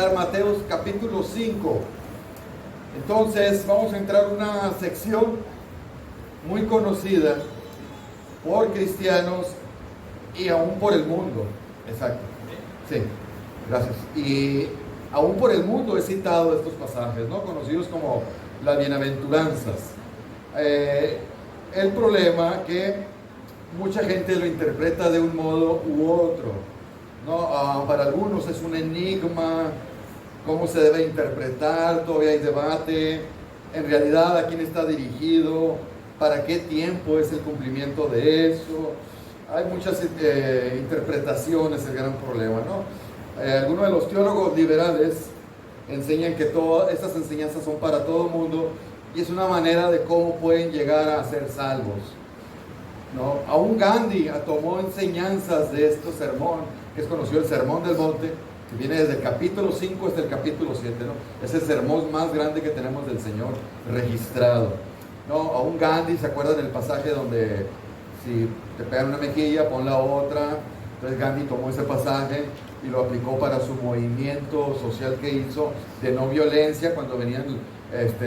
encontrar Mateo capítulo 5. Entonces vamos a entrar en una sección muy conocida por cristianos y aún por el mundo. Exacto. Sí, gracias. Y aún por el mundo he citado estos pasajes, ¿no? Conocidos como las bienaventuranzas. El problema que mucha gente lo interpreta de un modo u otro, ¿no? Para algunos es un enigma, cómo se debe interpretar, todavía hay debate, en realidad a quién está dirigido, para qué tiempo es el cumplimiento de eso. Hay muchas interpretaciones, el gran problema, ¿no? Algunos de los teólogos liberales enseñan que todas estas enseñanzas son para todo el mundo y es una manera de cómo pueden llegar a ser salvos, ¿no? Aún Gandhi tomó enseñanzas de este sermón, que es conocido el Sermón del Monte, que viene desde el capítulo 5 hasta el capítulo 7, ¿no? Es el sermón más grande que tenemos del Señor registrado, ¿no? Aún Gandhi, ¿se acuerdan del pasaje donde si te pegan una mejilla, pon la otra? Entonces Gandhi tomó ese pasaje y lo aplicó para su movimiento social que hizo de no violencia cuando venían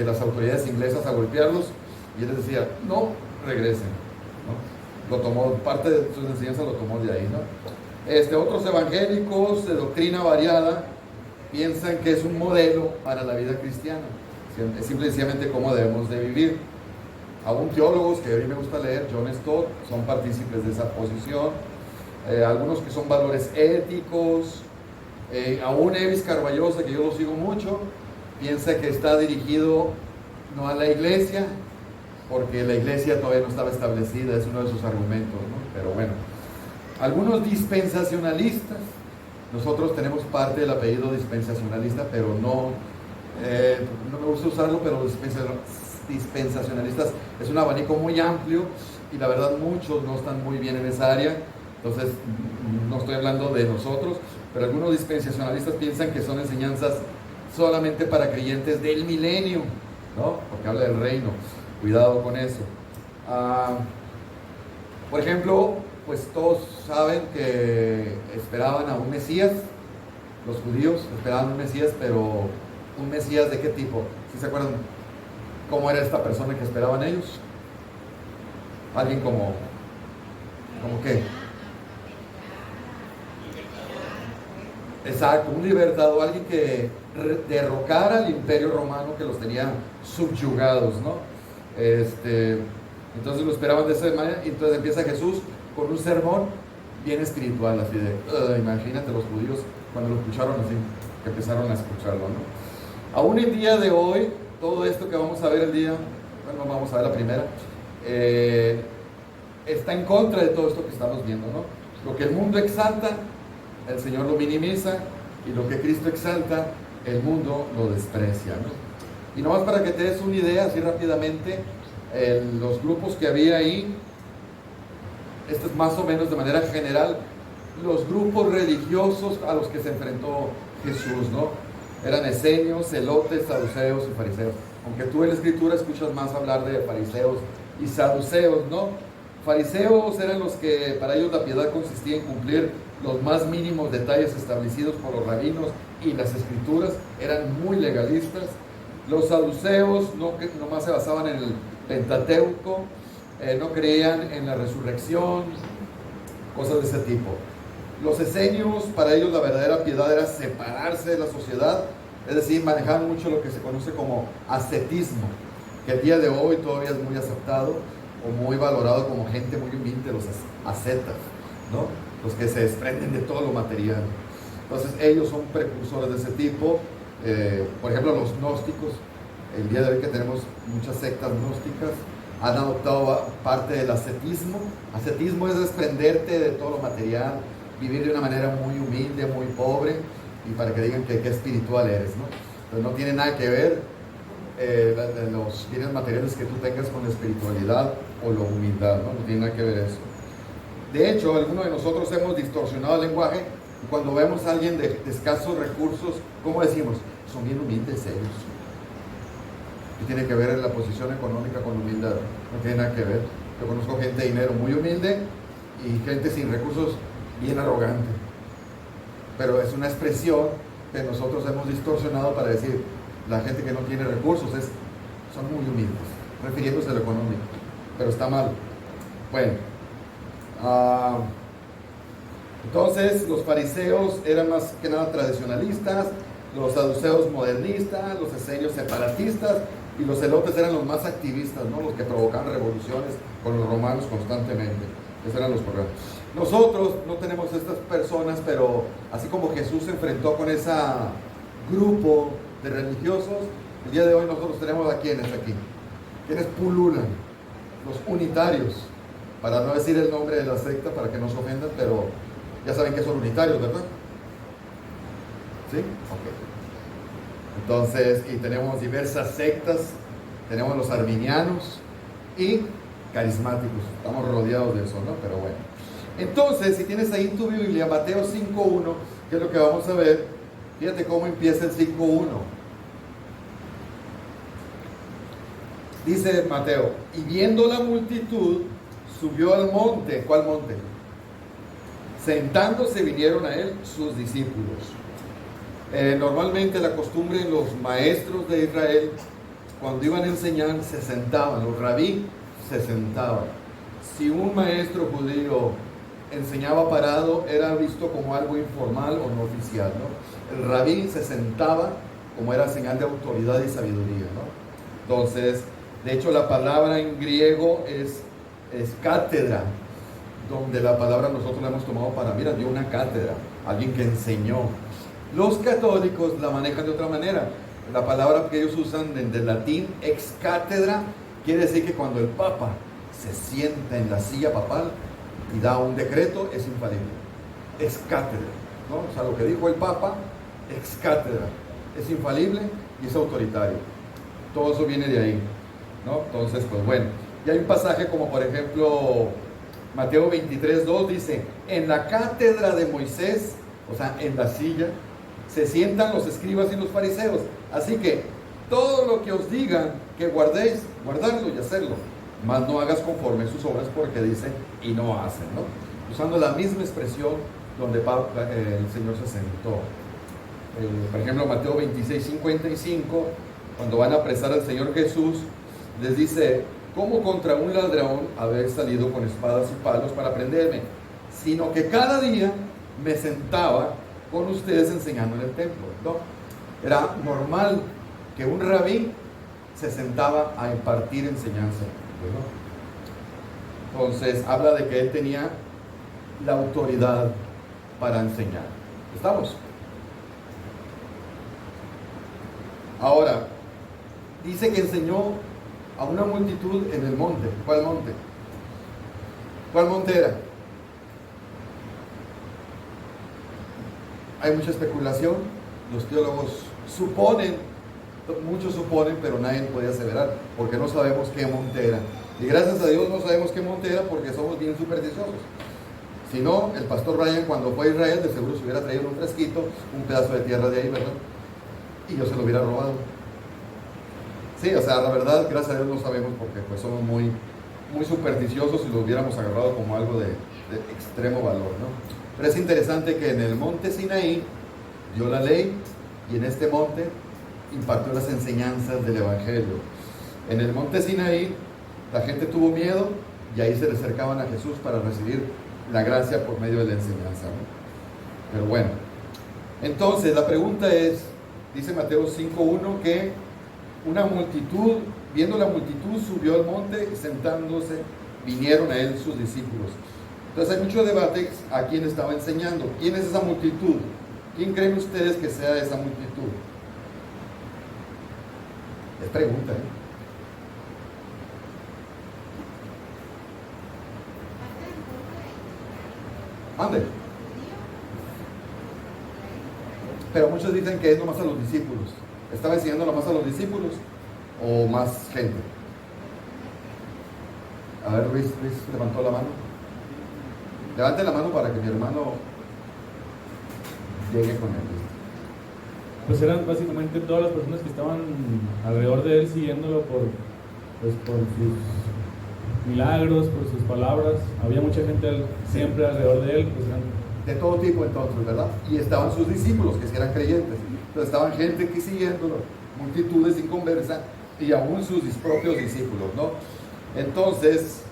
las autoridades inglesas a golpearlos, y él les decía, no regresen, ¿no? Lo tomó, parte de sus enseñanzas lo tomó de ahí, ¿no? Otros evangélicos de doctrina variada piensan que es un modelo para la vida cristiana, es simple y sencillamente cómo debemos de vivir. Aún teólogos que a mí me gusta leer, John Stott, son partícipes de esa posición. Algunos que son valores éticos. Aún Evis Carballosa, que yo lo sigo mucho, piensa que está dirigido no a la iglesia, porque la iglesia todavía no estaba establecida, es uno de sus argumentos, ¿no? Pero bueno, algunos dispensacionalistas, nosotros tenemos parte del apellido dispensacionalista, pero no me gusta usarlo, pero dispensacionalistas es un abanico muy amplio y la verdad muchos no están muy bien en esa área, entonces no estoy hablando de nosotros, pero algunos dispensacionalistas piensan que son enseñanzas solamente para creyentes del milenio, ¿no? Porque habla del reino, cuidado con eso. Por ejemplo, pues todos saben que esperaban a un Mesías, los judíos esperaban un Mesías, pero ¿un Mesías de qué tipo? ¿Sí se acuerdan cómo era esta persona que esperaban ellos? Alguien como qué. Exacto, un libertador, alguien que derrocara al imperio romano que los tenía subyugados, ¿no? Entonces lo esperaban de esa manera, y entonces empieza Jesús con un sermón bien espiritual, así de, imagínate los judíos cuando lo escucharon así, que empezaron a escucharlo, ¿no? Aún el día de hoy, todo esto que vamos a ver vamos a ver la primera, está en contra de todo esto que estamos viendo, ¿no? Lo que el mundo exalta, el Señor lo minimiza, y lo que Cristo exalta, el mundo lo desprecia, ¿no? Y nomás para que te des una idea, así rápidamente, los grupos que había ahí, esto es más o menos de manera general, los grupos religiosos a los que se enfrentó Jesús, ¿no? Eran esenios, celotes, saduceos y fariseos. Aunque tú en la Escritura escuchas más hablar de fariseos y saduceos, ¿no? Fariseos eran los que para ellos la piedad consistía en cumplir los más mínimos detalles establecidos por los rabinos y las Escrituras, eran muy legalistas. Los saduceos nomás se basaban en el Pentateuco, no creían en la resurrección, cosas de ese tipo. Los esenios, para ellos la verdadera piedad era separarse de la sociedad, es decir, manejaban mucho lo que se conoce como ascetismo, que el día de hoy todavía es muy aceptado o muy valorado como gente muy humilde, los ascetas, ¿no? Los que se desprenden de todo lo material. Entonces ellos son precursores de ese tipo. Por ejemplo, los gnósticos, el día de hoy que tenemos muchas sectas gnósticas, han adoptado parte del ascetismo. Ascetismo es desprenderte de todo lo material, vivir de una manera muy humilde, muy pobre, y para que digan que espiritual eres, ¿no? Pues no tiene nada que ver los bienes materiales que tú tengas con la espiritualidad o la humildad, ¿no? No tiene nada que ver eso. De hecho, algunos de nosotros hemos distorsionado el lenguaje, y cuando vemos a alguien de escasos recursos, ¿cómo decimos? Son bien humildes ellos. ¿Qué tiene que ver en la posición económica con humildad? No tiene nada que ver. Yo conozco gente de dinero muy humilde y gente sin recursos bien arrogante. Pero es una expresión que nosotros hemos distorsionado para decir la gente que no tiene recursos son muy humildes, refiriéndose a lo económico, pero está mal. Bueno, entonces los fariseos eran más que nada tradicionalistas, los saduceos modernistas, los esenios separatistas, y los celotes eran los más activistas, ¿no? Los que provocaban revoluciones con los romanos constantemente. Esos eran los problemas. Nosotros no tenemos estas personas, pero así como Jesús se enfrentó con ese grupo de religiosos, el día de hoy nosotros tenemos a quienes aquí, quienes pululan, los unitarios, para no decir el nombre de la secta para que no se ofendan, pero ya saben que son unitarios, ¿verdad? ¿Sí? Ok. Entonces, y tenemos diversas sectas, tenemos los arminianos y carismáticos, estamos rodeados de eso, ¿no? Pero bueno. Entonces, si tienes ahí en tu Biblia Mateo 5.1, que es lo que vamos a ver, fíjate cómo empieza el 5.1. Dice Mateo, y viendo la multitud, subió al monte. ¿Cuál monte? Sentándose vinieron a él sus discípulos. Normalmente la costumbre en los maestros de Israel, cuando iban a enseñar, se sentaban, los rabí se sentaban. Si un maestro judío enseñaba parado, era visto como algo informal o no oficial, ¿no? El rabí se sentaba como era señal de autoridad y sabiduría, ¿no? Entonces, de hecho, la palabra en griego es cátedra, donde la palabra nosotros la hemos tomado para, mira, dio una cátedra, alguien que enseñó. Los católicos la manejan de otra manera. La palabra que ellos usan del latín, ex cátedra, quiere decir que cuando el Papa se sienta en la silla papal y da un decreto, es infalible. Ex cátedra, ¿no? O sea, lo que dijo el Papa, ex cátedra, es infalible y es autoritario. Todo eso viene de ahí, ¿no? Entonces, pues bueno. Y hay un pasaje como, por ejemplo, Mateo 23.2 dice, en la cátedra de Moisés, o sea, en la silla, se sientan los escribas y los fariseos. Así que todo lo que os digan que guardéis, guardarlo y hacerlo, mas no hagas conforme sus obras, porque dice, y no hacen, ¿no? Usando la misma expresión donde el Señor se sentó. Por ejemplo, Mateo 26.55, cuando van a apresar al Señor Jesús, les dice, ¿cómo contra un ladrón haber salido con espadas y palos para prenderme? Sino que cada día me sentaba con ustedes enseñando en el templo, ¿no? Era normal que un rabí se sentaba a impartir enseñanza, ¿no? Entonces habla de que él tenía la autoridad para enseñar. ¿Estamos? Ahora, dice que enseñó a una multitud en el monte. ¿Cuál monte? ¿Cuál monte era? Hay mucha especulación, los teólogos suponen, muchos suponen, pero nadie puede aseverar, porque no sabemos qué monte era. Y gracias a Dios no sabemos qué monte era porque somos bien supersticiosos. Si no, el pastor Ryan cuando fue a Israel de seguro se hubiera traído un fresquito, un pedazo de tierra de ahí, ¿verdad? Y yo se lo hubiera robado. Sí, o sea, la verdad, gracias a Dios no sabemos porque pues somos muy supersticiosos y lo hubiéramos agarrado como algo de extremo valor, ¿no? Pero es interesante que en el monte Sinaí dio la ley y en este monte impartió las enseñanzas del Evangelio. En el monte Sinaí la gente tuvo miedo y ahí se le acercaban a Jesús para recibir la gracia por medio de la enseñanza, ¿no? Pero bueno, entonces la pregunta es, dice Mateo 5.1 que una multitud, viendo la multitud, subió al monte y sentándose vinieron a él sus discípulos. Entonces hay mucho debate a quién estaba enseñando. ¿Quién es esa multitud? ¿Quién creen ustedes que sea esa multitud? Es pregunta, ¿eh? Mande. Pero muchos dicen que es nomás a los discípulos. ¿Estaba enseñando nomás a los discípulos o más gente? A ver, Luis levantó la mano. Levante la mano para que mi hermano llegue con él. Pues eran básicamente todas las personas que estaban alrededor de él siguiéndolo por sus milagros, por sus palabras. Había mucha gente siempre alrededor de él, pues eran de todo tipo entonces, ¿verdad? Y estaban sus discípulos, que sí eran creyentes. Entonces estaban gente que siguiéndolo, multitudes sin conversa, y aún sus propios discípulos, ¿no? Entonces,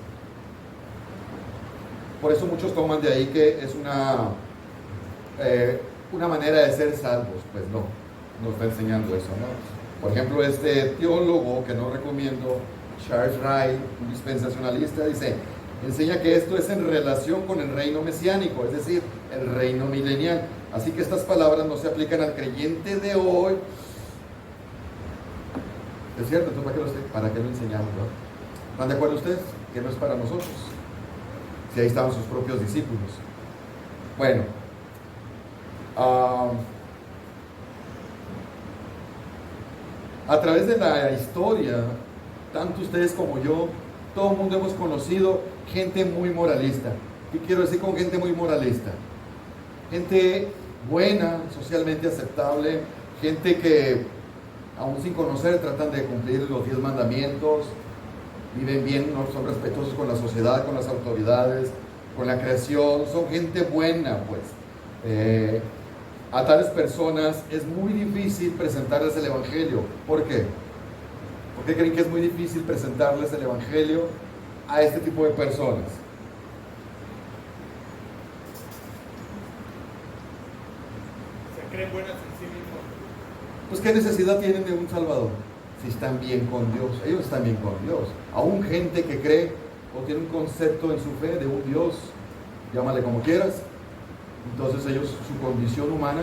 por eso muchos toman de ahí que es una manera de ser salvos. Pues no está enseñando eso, ¿no? Por ejemplo, este teólogo que no recomiendo, Charles Wright, un dispensacionalista, enseña que esto es en relación con el reino mesiánico, es decir, el reino milenial. Así que estas palabras no se aplican al creyente de hoy. ¿Es cierto? Entonces, ¿para qué lo enseñamos? ¿No? ¿Están de acuerdo ustedes? Que no es para nosotros. Si ahí estaban sus propios discípulos. Bueno. A través de la historia, tanto ustedes como yo, todo el mundo hemos conocido gente muy moralista. ¿Qué quiero decir con gente muy moralista? Gente buena, socialmente aceptable, gente que, aún sin conocer, tratan de cumplir los 10 mandamientos, viven bien, ¿no? Son respetuosos con la sociedad, con las autoridades, con la creación, son gente buena, pues. A tales personas es muy difícil presentarles el Evangelio. ¿Por qué? ¿Por qué creen que es muy difícil presentarles el Evangelio a este tipo de personas? Se creen buenas en sí mismos. Pues ¿qué necesidad tienen de un Salvador? Si están bien con Dios, ellos están bien con Dios. Aún gente que cree o tiene un concepto en su fe de un Dios, llámale como quieras, entonces ellos, su condición humana,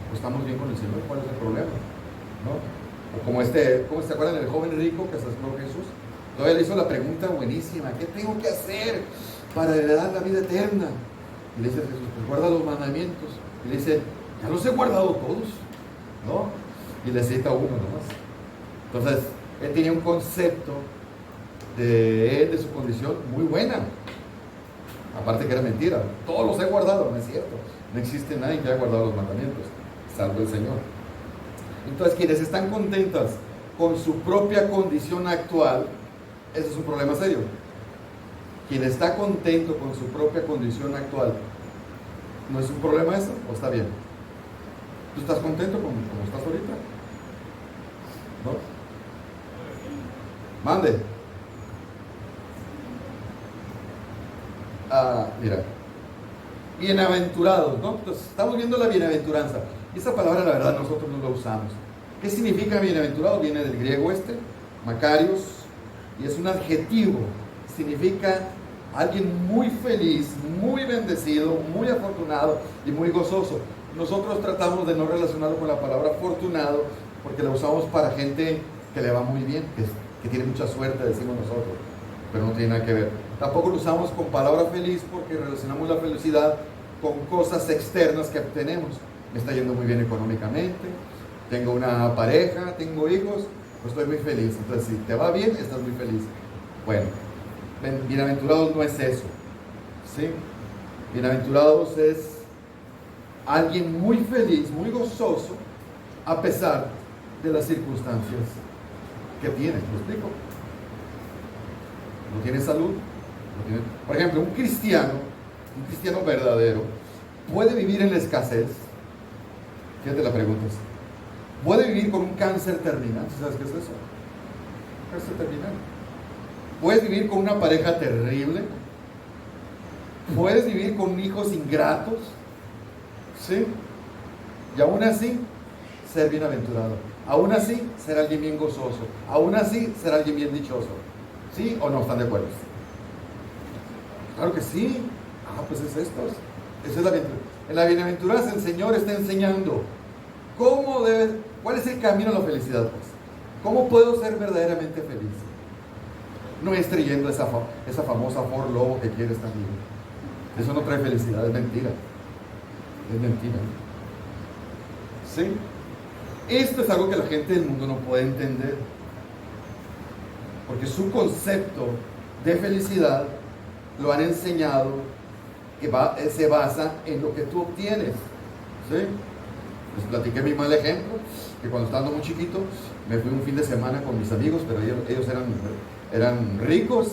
pues estamos bien con el Señor. ¿Cuál es el problema? ¿No? O como ¿cómo se acuerdan del joven rico que se acercó a Jesús? Todavía le hizo la pregunta buenísima: ¿qué tengo que hacer para heredar la vida eterna? Y le dice Jesús: pues guarda los mandamientos. Y le dice: ya los he guardado todos, ¿no? Y le cita uno nomás. Entonces, él tenía un concepto de su condición muy buena. Aparte que era mentira, todos los he guardado, no es cierto. No existe nadie que haya guardado los mandamientos, salvo el Señor. Entonces, quienes están contentas con su propia condición actual, ese es un problema serio. Quien está contento con su propia condición actual, ¿no es un problema eso? ¿O está bien? ¿Tú estás contento con como estás ahorita? ¿No? Mande. Mira, bienaventurados, ¿no? Entonces, estamos viendo la bienaventuranza. Esa palabra, la verdad, nosotros no la usamos. ¿Qué significa bienaventurado? Viene del griego Macarios, y es un adjetivo. Significa alguien muy feliz, muy bendecido, muy afortunado y muy gozoso. Nosotros tratamos de no relacionarlo con la palabra afortunado, porque la usamos para gente que le va muy bien, que tiene mucha suerte, decimos nosotros, pero no tiene nada que ver. Tampoco lo usamos con palabra feliz, porque relacionamos la felicidad con cosas externas que obtenemos. Me está yendo muy bien económicamente, tengo una pareja, tengo hijos, pues estoy muy feliz. Entonces, si te va bien, estás muy feliz. Bueno, bienaventurados no es eso, ¿sí? Bienaventurados es alguien muy feliz, muy gozoso, a pesar de las circunstancias que tiene. ¿Me explico? No tiene salud. Por ejemplo, un cristiano verdadero, puede vivir en la escasez. Fíjate la pregunta. Puede vivir con un cáncer terminal. ¿Sabes qué es eso? Cáncer terminal. Puedes vivir con una pareja terrible. Puedes vivir con hijos ingratos. ¿Sí? Y aún así, ser bienaventurado. Aún así, ser alguien bien gozoso. Aún así, ser alguien bien dichoso. ¿Sí o no? ¿Están de acuerdo? Claro que sí. Pues es esto. Esa es la bienaventuranza. En la bienaventuranza el Señor está enseñando cuál es el camino a la felicidad, pues. ¿Cómo puedo ser verdaderamente feliz? No es trayendo esa famosa Ford Lobo que quieres también. Eso no trae felicidad, es mentira. Es mentira. ¿Sí? Esto es algo que la gente del mundo no puede entender. Porque su concepto de felicidad lo han enseñado que se basa en lo que tú obtienes. ¿Sí? Les platiqué mi mal ejemplo, que cuando estaba muy chiquito, me fui un fin de semana con mis amigos, pero ellos eran ricos,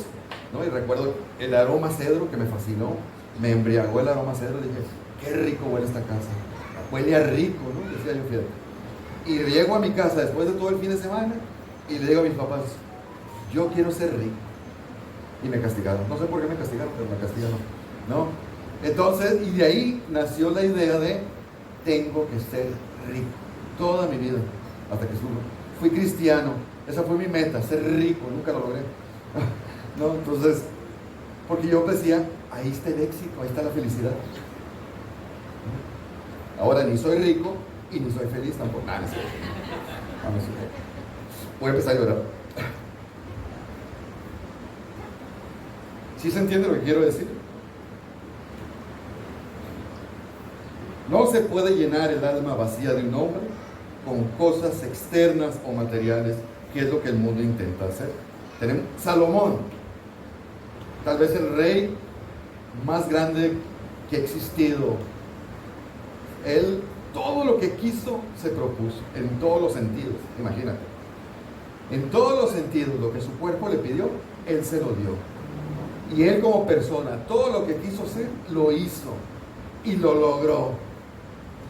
¿no? Y recuerdo el aroma cedro que me fascinó, me embriagó el aroma cedro, y dije, qué rico huele esta casa. Huele a rico, ¿no? Decía yo, fíjate. Y llego a mi casa después de todo el fin de semana y le digo a mis papás, yo quiero ser rico. Y me castigaron. No sé por qué me castigaron, pero me castigaron, ¿no? Entonces, y de ahí nació la idea de tengo que ser rico. Toda mi vida, hasta que fui cristiano. Esa fue mi meta, ser rico. Nunca lo logré. ¿No? Entonces, porque yo decía, ahí está el éxito, ahí está la felicidad. Ahora ni soy rico y ni soy feliz tampoco. No, no sé. No sé. Voy a empezar a llorar. ¿Sí se entiende lo que quiero decir? No se puede llenar el alma vacía de un hombre con cosas externas o materiales, que es lo que el mundo intenta hacer. Tenemos Salomón, tal vez el rey más grande que ha existido. Él, todo lo que quiso, se propuso, en todos los sentidos, imagínate. En todos los sentidos, lo que su cuerpo le pidió, él se lo dio. Y él como persona, todo lo que quiso hacer, lo hizo. Y lo logró.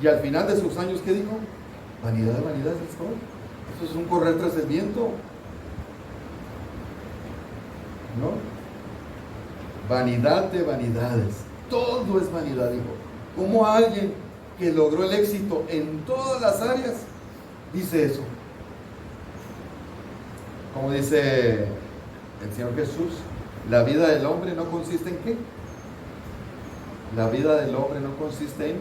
Y al final de sus años, ¿qué dijo? Vanidad de vanidades es todo. Eso es un correr tras el viento. ¿No? Vanidad de vanidades. Todo es vanidad, dijo. ¿Cómo alguien que logró el éxito en todas las áreas dice eso? Como dice el Señor Jesús, la vida del hombre no consiste en ¿qué? La vida del hombre no consiste en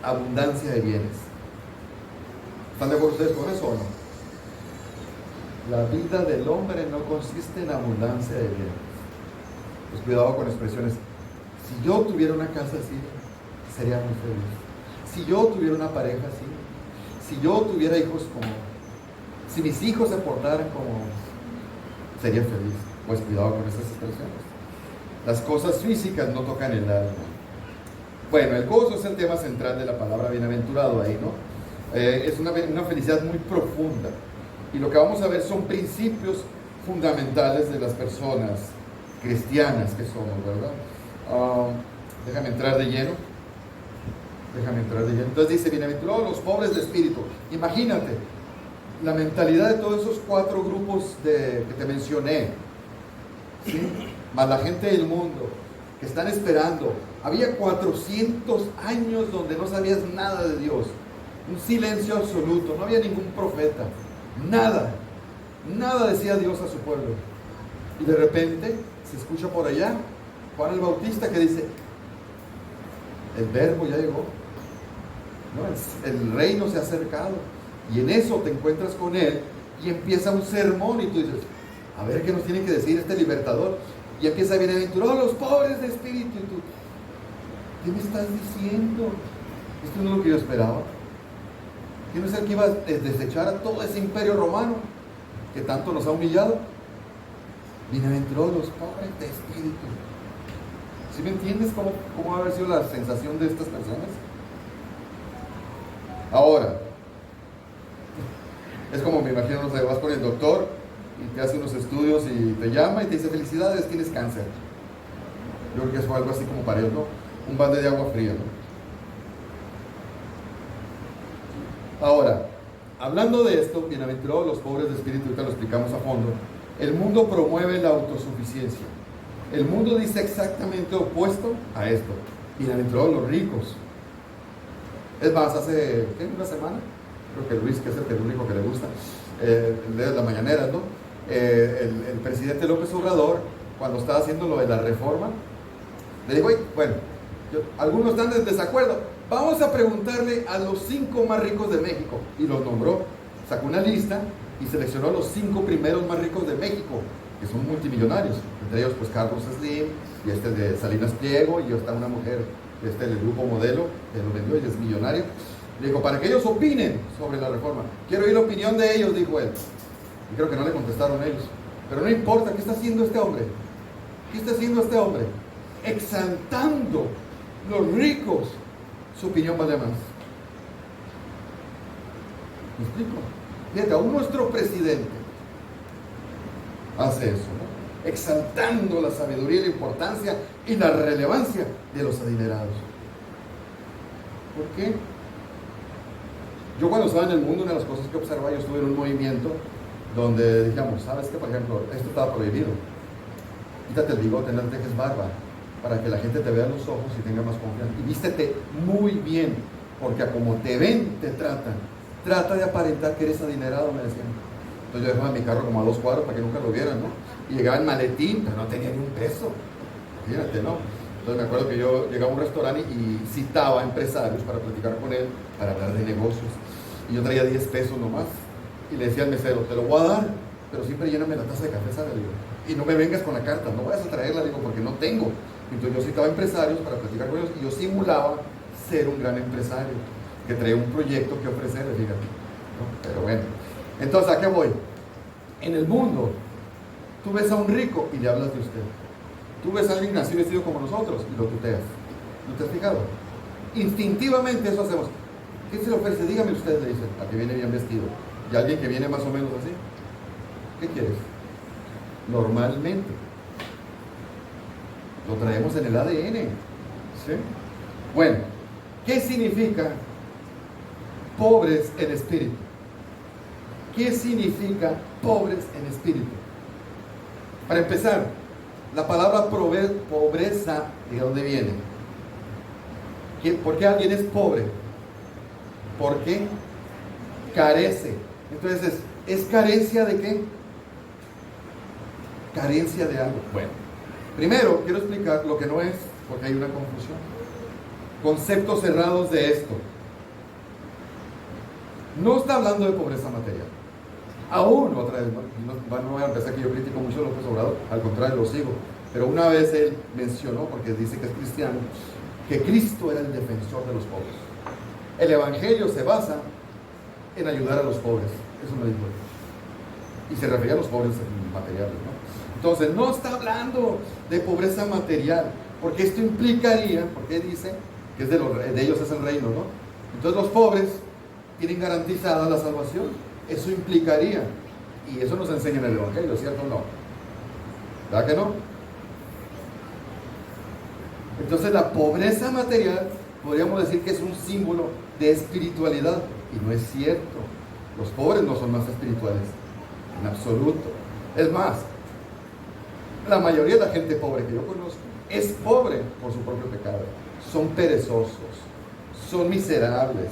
abundancia de bienes. ¿Están de acuerdo ustedes con eso o no? La vida del hombre no consiste en abundancia de bienes. Pues cuidado con expresiones. Si yo tuviera una casa así, sería muy feliz. Si yo tuviera una pareja así, si yo tuviera hijos como, si mis hijos se portaran como, sería feliz. Pues cuidado con esas expresiones. Las cosas físicas no tocan el alma. Bueno, el gozo es el tema central de la palabra bienaventurado ahí, ¿no? Es una felicidad muy profunda. Y lo que vamos a ver son principios fundamentales de las personas cristianas que somos, ¿verdad? Déjame entrar de lleno. Entonces dice, bienaventurados los pobres de espíritu. Imagínate la mentalidad de todos esos 4 grupos que te mencioné, ¿sí? Más la gente del mundo que están esperando. Había 400 años donde no sabías nada de Dios, un silencio absoluto, no había ningún profeta, nada decía Dios a su pueblo. Y de repente se escucha por allá Juan el Bautista que dice, el verbo ya llegó, ¿no? El reino se ha acercado, y en eso te encuentras con él y empieza un sermón y tú dices, a ver qué nos tiene que decir este libertador. Y empieza, bienaventurados los pobres de espíritu. Y tú, ¿qué me estás diciendo? Esto no es lo que yo esperaba. ¿Quién es el que iba a desechar a todo ese imperio romano que tanto nos ha humillado? Bienaventurados los pobres de espíritu. ¿Sí me entiendes cómo va a haber sido la sensación de estas personas? Ahora, es como me imagino, no sé, vas con el doctor y te hace unos estudios y te llama y te dice, felicidades, tienes cáncer. Yo creo que eso fue algo así como para él, ¿no? Un balde de agua fría, ¿no? Ahora, hablando de esto, bienaventurados los pobres de espíritu, ahorita lo explicamos a fondo. El mundo promueve la autosuficiencia. El mundo dice exactamente opuesto a esto. Bienaventurados los ricos. Es más, hace una semana, creo que Luis, que es el único que le gusta, el de la mañanera, ¿no? El presidente López Obrador, cuando estaba haciendo lo de la reforma, le dijo, bueno, algunos están en desacuerdo, vamos a preguntarle a los 5 más ricos de México. Y los nombró, sacó una lista y seleccionó a los 5 primeros más ricos de México, que son multimillonarios, entre ellos pues Carlos Slim, y de Salinas Pliego, y está una mujer del grupo Modelo, que lo vendió y es millonario. Le dijo, para que ellos opinen sobre la reforma. Quiero oír la opinión de ellos, dijo él. Y creo que no le contestaron ellos. Pero no importa, ¿qué está haciendo este hombre? ¿Qué está haciendo este hombre? Exaltando los ricos. Su opinión vale más. ¿Me explico? Fíjate, aún nuestro presidente hace eso, ¿no? exaltando la sabiduría, la importancia y la relevancia de los adinerados. ¿Por qué? Yo cuando estaba en el mundo, una de las cosas que observaba, yo estuve en un movimiento donde digamos, ¿sabes qué? Por ejemplo, esto estaba prohibido. Quítate el bigote, no te dejes barba, para que la gente te vea los ojos y tenga más confianza. Y vístete muy bien, porque a como te ven, te tratan. Trata de aparentar que eres adinerado, me decían. Entonces yo dejaba mi carro como a 2 cuadros para que nunca lo vieran, ¿no? Y llegaba en maletín, pero no tenía ni un peso. Fíjate, ¿no? Entonces me acuerdo que yo llegaba a un restaurante y citaba a empresarios para platicar con él, para hablar de negocios. Y yo traía 10 pesos nomás. Y le decía al mesero, te lo voy a dar, pero siempre lléname la taza de café, ¿sabes? Y no me vengas con la carta, no vayas a traerla, digo, porque no tengo. Entonces yo citaba empresarios para platicar con ellos y yo simulaba ser un gran empresario, que traía un proyecto que ofrecerle, fíjate, ¿no? Pero bueno, entonces, ¿a qué voy? En el mundo, tú ves a un rico y le hablas de usted. Tú ves a alguien así vestido como nosotros y lo tuteas. ¿No te has fijado? Instintivamente eso hacemos. ¿Qué se le ofrece? Dígame usted, le dicen, a que viene bien vestido. Y alguien que viene más o menos así. ¿Qué quieres? Normalmente. Lo traemos en el ADN. ¿Sí? Bueno, ¿qué significa pobres en espíritu? ¿Qué significa pobres en espíritu? Para empezar, la palabra pobreza, ¿de dónde viene? ¿Por qué alguien es pobre? Porque carece. Entonces, ¿es carencia de qué? Carencia de algo. Bueno, primero quiero explicar lo que no es, porque hay una confusión. Conceptos cerrados de esto. No está hablando de pobreza material. Aún otra vez, no voy a empezar que yo critico mucho a López Obrador, al contrario, lo sigo. Pero una vez él mencionó, porque dice que es cristiano, que Cristo era el defensor de los pobres. El evangelio se basa en ayudar a los pobres. Eso me dijo él. Y se refería a los pobres materiales, ¿no? Entonces, no está hablando de pobreza material, porque esto implicaría, porque dice que es de ellos es el reino, ¿no? Entonces los pobres tienen garantizada la salvación. Eso implicaría, y eso nos enseña en el evangelio, ¿cierto o no? ¿Verdad que no? Entonces la pobreza material podríamos decir que es un símbolo de espiritualidad, y no es cierto. Los pobres no son más espirituales, en absoluto. Es más, la mayoría de la gente pobre que yo conozco es pobre por su propio pecado. Son perezosos, son miserables,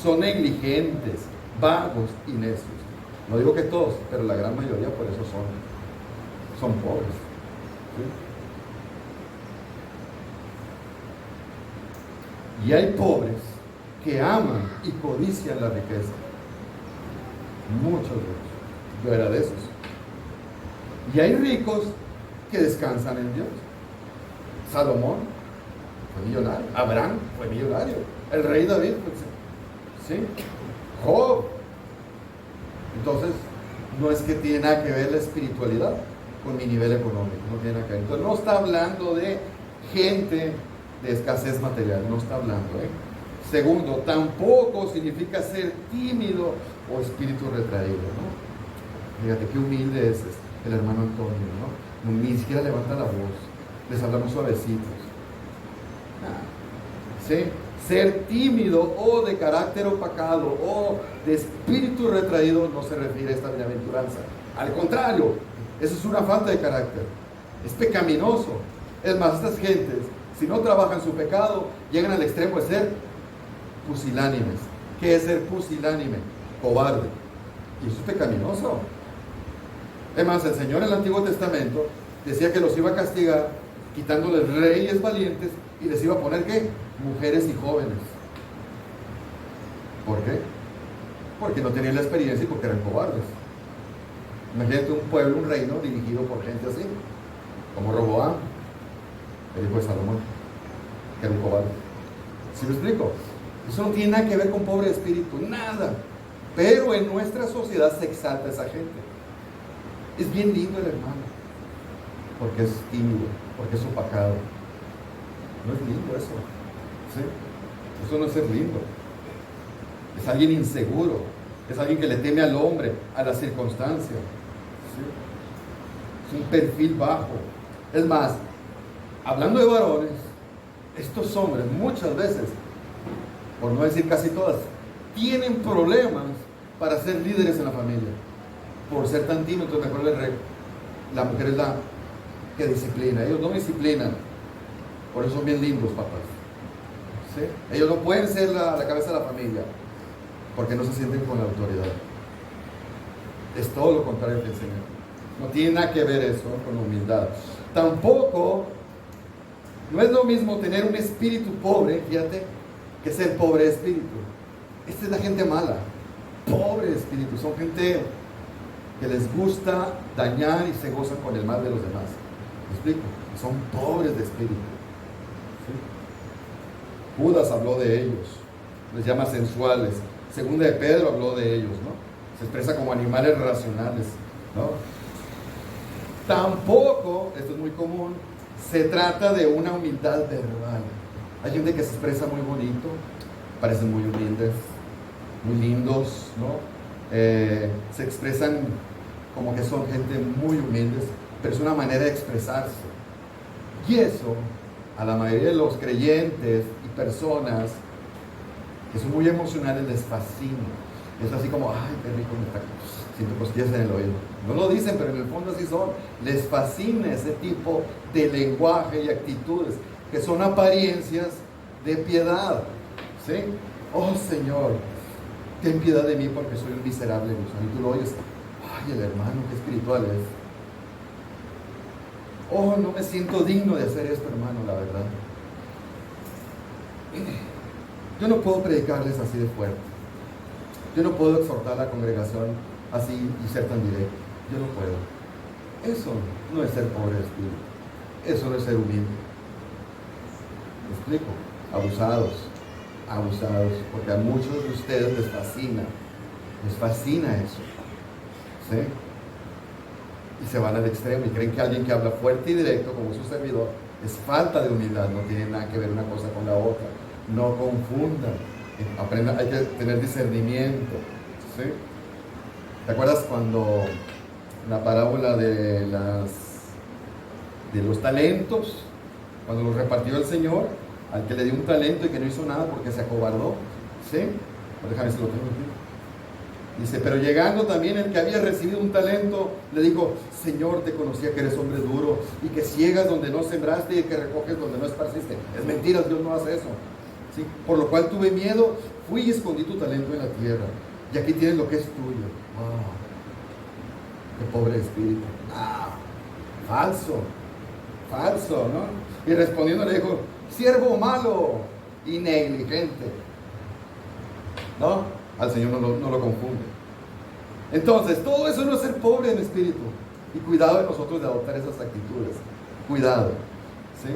son negligentes, vagos y necios. No digo que todos, pero la gran mayoría por eso son pobres. ¿Sí? Y hay pobres que aman y codician la riqueza. Muchos de ellos. Yo era de esos. Y hay ricos que descansan en Dios. Salomón fue millonario. Abraham fue millonario. El rey David, ¿sí? Job. Entonces, no es que tiene nada que ver la espiritualidad con mi nivel económico. No tiene nada que ver. Entonces, no está hablando de gente de escasez material. No está hablando, ¿eh? Segundo, tampoco significa ser tímido o espíritu retraído, ¿no? Fíjate qué humilde es el hermano Antonio, ¿no? Ni siquiera levanta la voz. Les hablamos suavecitos. ¿Sí? Ser tímido o de carácter opacado o de espíritu retraído no se refiere a esta bienaventuranza. Al contrario, eso es una falta de carácter. Es pecaminoso. Es más, estas gentes, si no trabajan su pecado, llegan al extremo de ser pusilánimes. ¿Qué es ser pusilánime? Cobarde. Y eso es pecaminoso. Además, el Señor en el Antiguo Testamento decía que los iba a castigar quitándoles reyes valientes y les iba a poner ¿qué? Mujeres y jóvenes. ¿Por qué? Porque no tenían la experiencia y porque eran cobardes. Imagínate un pueblo, un reino dirigido por gente así, como Roboam, el hijo de Salomón, que era un cobarde. ¿Sí me explico? Eso no tiene nada que ver con pobre espíritu, nada. Pero en nuestra sociedad se exalta esa gente. Es bien lindo el hermano, porque es tímido, porque es opacado. No es lindo eso, ¿sí? Eso no es ser lindo. Es alguien inseguro, es alguien que le teme al hombre, a las circunstancias, ¿sí? Es un perfil bajo. Es más, hablando de varones, estos hombres muchas veces, por no decir casi todas, tienen problemas para ser líderes en la familia. Por ser tan tímidos, mejor la mujer es la que disciplina. Ellos no disciplinan. Por eso son bien lindos, papás. ¿Sí? Ellos no pueden ser la cabeza de la familia, porque no se sienten con la autoridad. Es todo lo contrario que el Señor. No tiene nada que ver eso con la humildad. Tampoco, no es lo mismo tener un espíritu pobre, fíjate, que ser pobre de espíritu. Esta es la gente mala, pobre de espíritu. Son gente que les gusta dañar y se gozan con el mal de los demás. ¿Me explico? Son pobres de espíritu. ¿Sí? Judas habló de ellos, les llama sensuales. Segunda de Pedro habló de ellos, ¿no? Se expresa como animales racionales, ¿no? Tampoco, esto es muy común, se trata de una humildad verbal. Hay gente que se expresa muy bonito, parecen muy humildes, muy lindos, ¿no? Se expresan como que son gente muy humildes, pero es una manera de expresarse. Y eso, a la mayoría de los creyentes y personas que son muy emocionales, les fascina. Es así como, ay, qué rico me está, siento cosquillas en el oído. No lo dicen, pero en el fondo así son. Les fascina ese tipo de lenguaje y actitudes, que son apariencias de piedad. ¿Sí? Oh, Señor, ten piedad de mí porque soy un miserable gusano. Y tú lo oyes, ay, el hermano, qué espiritual es. Oh, no me siento digno de hacer esto, hermano, la verdad. Yo no puedo predicarles así de fuerte. Yo no puedo exhortar a la congregación así y ser tan directo. Yo no puedo. Eso no es ser pobre de espíritu. Eso no es ser humilde. ¿Me explico? Abusados. Porque a muchos de ustedes les fascina eso. ¿Sí? Y se van al extremo y creen que alguien que habla fuerte y directo como su servidor es falta de humildad. No tiene nada que ver una cosa con la otra. No confundan. Aprendan, hay que tener discernimiento. ¿Sí? ¿Te acuerdas cuando la parábola de los talentos, cuando los repartió el Señor, al que le dio un talento y que no hizo nada porque se acobardó? ¿Sí? Pues déjame si lo tengo aquí. Dice, pero llegando también el que había recibido un talento, le dijo, Señor, te conocía que eres hombre duro y que ciegas donde no sembraste y que recoges donde no esparciste. Es mentira, Dios no hace eso. ¿Sí? Por lo cual tuve miedo, fui y escondí tu talento en la tierra. Y aquí tienes lo que es tuyo. ¡Wow! ¡Qué pobre espíritu! ¡Ah! Falso, ¿no? Y respondiendo le dijo, siervo malo y negligente. ¿No? Al Señor no lo confunde. Entonces, todo eso no es ser pobre en espíritu. Y cuidado de nosotros de adoptar esas actitudes. Cuidado. ¿Sí?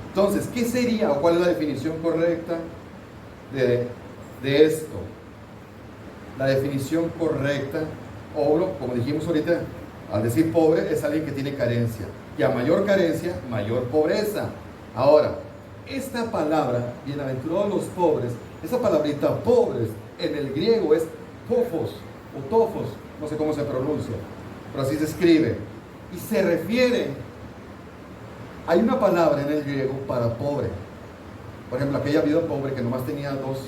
Entonces, ¿qué sería o cuál es la definición correcta de esto? La definición correcta, como dijimos ahorita, al decir pobre, es alguien que tiene carencia. Y a mayor carencia, mayor pobreza. Ahora, esta palabra, bienaventurados los pobres, esa palabrita pobres, en el griego es tofos o tofos, no sé cómo se pronuncia, pero así se escribe. Y se refiere, hay una palabra en el griego para pobre. Por ejemplo, aquella viuda pobre que nomás tenía dos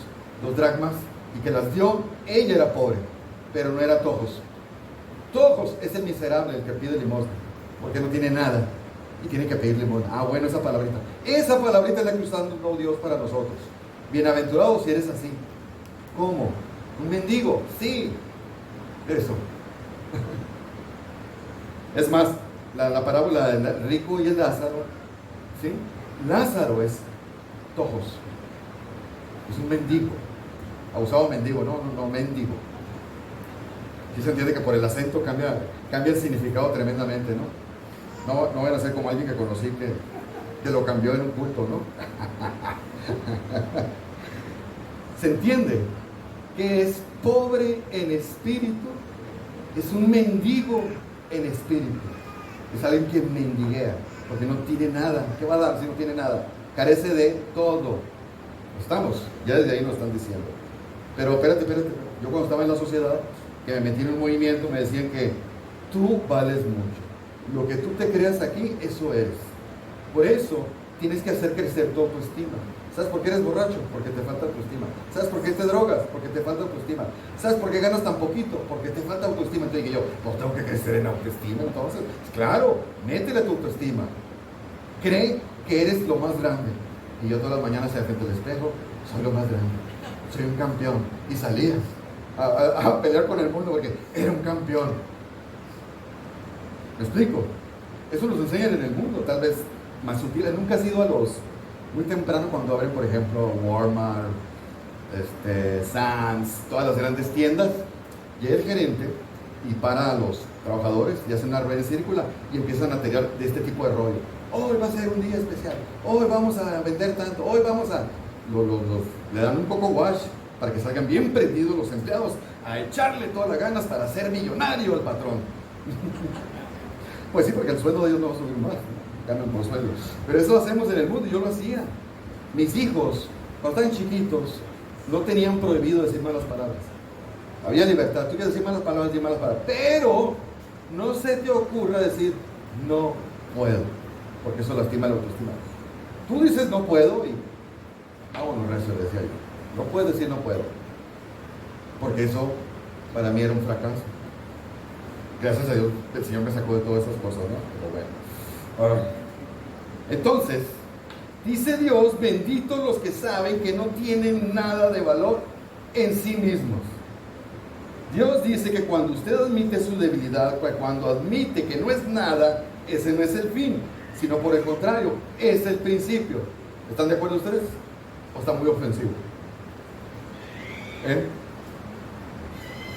dracmas y que las dio, ella era pobre, pero no era tojos. Tojos es el miserable, el que pide limosna, porque no tiene nada y tiene que pedir limosna. Ah, bueno, esa palabrita es la que está dando Dios para nosotros. Bienaventurados si eres así. ¿Cómo? ¿Un mendigo? Sí, eso. Es más, la parábola del rico y el Lázaro, ¿sí? Lázaro es tojos, es un mendigo, abusado mendigo, no mendigo. Sí se entiende que por el acento cambia el significado tremendamente, ¿no? No van a ser como alguien que conocí que lo cambió en un culto, ¿no? ¿Se entiende? Que es pobre en espíritu, es un mendigo en espíritu, es alguien que mendiguea, porque no tiene nada. ¿Qué va a dar si no tiene nada? Carece de todo. Estamos, ya desde ahí nos están diciendo. Pero espérate, yo cuando estaba en la sociedad, que me metí en un movimiento, me decían que tú vales mucho. Lo que tú te creas aquí, eso eres. Por eso tienes que hacer crecer tu autoestima. ¿Sabes por qué eres borracho? Porque te falta autoestima. ¿Sabes por qué te drogas? Porque te falta autoestima. ¿Sabes por qué ganas tan poquito? Porque te falta autoestima. Entonces dije yo, pues tengo que crecer en autoestima. Entonces, claro, métele tu autoestima. Cree que eres lo más grande. Y yo todas las mañanas se frente al espejo, soy lo más grande. Soy un campeón. Y salías a pelear con el mundo porque era un campeón. ¿Me explico? Eso nos enseñan en el mundo, tal vez más sutil. Nunca has ido a los muy temprano cuando abren, por ejemplo, Walmart, Sam's, todas las grandes tiendas. Llega el gerente y para a los trabajadores y hacen una rueda en círculo y empiezan a tirar de este tipo de rollo. Hoy va a ser un día especial. Hoy vamos a vender tanto. Hoy vamos a... le dan un poco wash para que salgan bien prendidos los empleados a echarle todas las ganas para ser millonario al patrón. Pues sí, porque el sueldo de ellos no va a subir más, ¿no? Ganan por sueldo. Pero eso lo hacemos en el mundo, yo lo hacía. Mis hijos, cuando estaban chiquitos, no tenían prohibido decir malas palabras. Había libertad, tú quieres decir malas palabras, di malas palabras. Pero no se te ocurra decir no puedo, porque eso lastima la autoestima. Tú dices no puedo y vámonos recio, decía yo. No puedes decir no puedo, porque eso para mí era un fracaso. Gracias a Dios, el Señor me sacó de todas esas cosas, ¿no? Pero bueno. Entonces, dice Dios, benditos los que saben que no tienen nada de valor en sí mismos. Dios dice que cuando usted admite su debilidad, cuando admite que no es nada, ese no es el fin, sino por el contrario, es el principio. ¿Están de acuerdo ustedes? ¿O está muy ofensivo?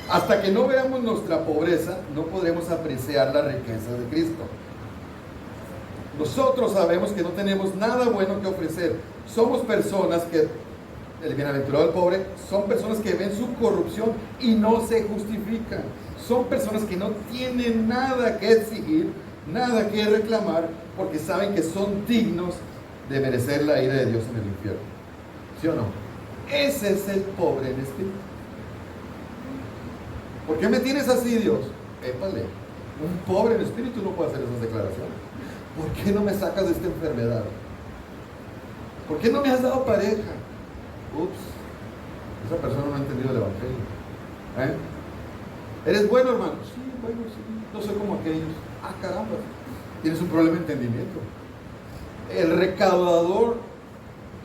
Hasta que no veamos nuestra pobreza, no podremos apreciar la riqueza de Cristo. Nosotros sabemos que no tenemos nada bueno que ofrecer. Somos personas que, el bienaventurado del pobre, son personas que ven su corrupción y no se justifican. Son personas que no tienen nada que exigir, nada que reclamar, porque saben que son dignos de merecer la ira de Dios en el infierno. ¿Sí o no? Ese es el pobre en espíritu. ¿Por qué me tienes así, Dios? Épale, un pobre en espíritu no puede hacer esas declaraciones. ¿Por qué no me sacas de esta enfermedad? ¿Por qué no me has dado pareja? Ups, esa persona no ha entendido el evangelio. ¿Eres bueno, hermano? Sí, bueno, sí. No soy como aquellos. Ah, caramba, tienes un problema de entendimiento. El recaudador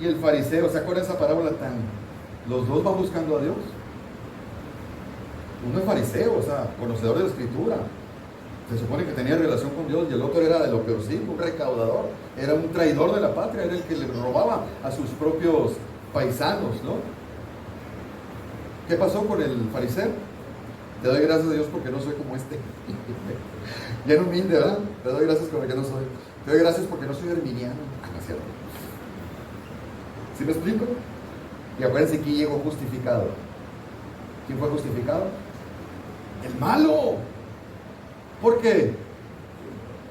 y el fariseo, ¿se acuerdan esa parábola tan? Los dos van buscando a Dios. Uno es fariseo, o sea, conocedor de la escritura. Se supone que tenía relación con Dios, y el otro era de lo peorcito, un recaudador. Era un traidor de la patria, era el que le robaba a sus propios paisanos, ¿no? ¿Qué pasó con el fariseo? Te doy gracias a Dios porque no soy como este. Bien humilde, ¿verdad? Te doy gracias porque no soy. Te doy gracias porque no soy arminiano. No es cierto. ¿Sí me explico? Y acuérdense que llegó justificado. ¿Quién fue justificado? El malo. ¿Por qué?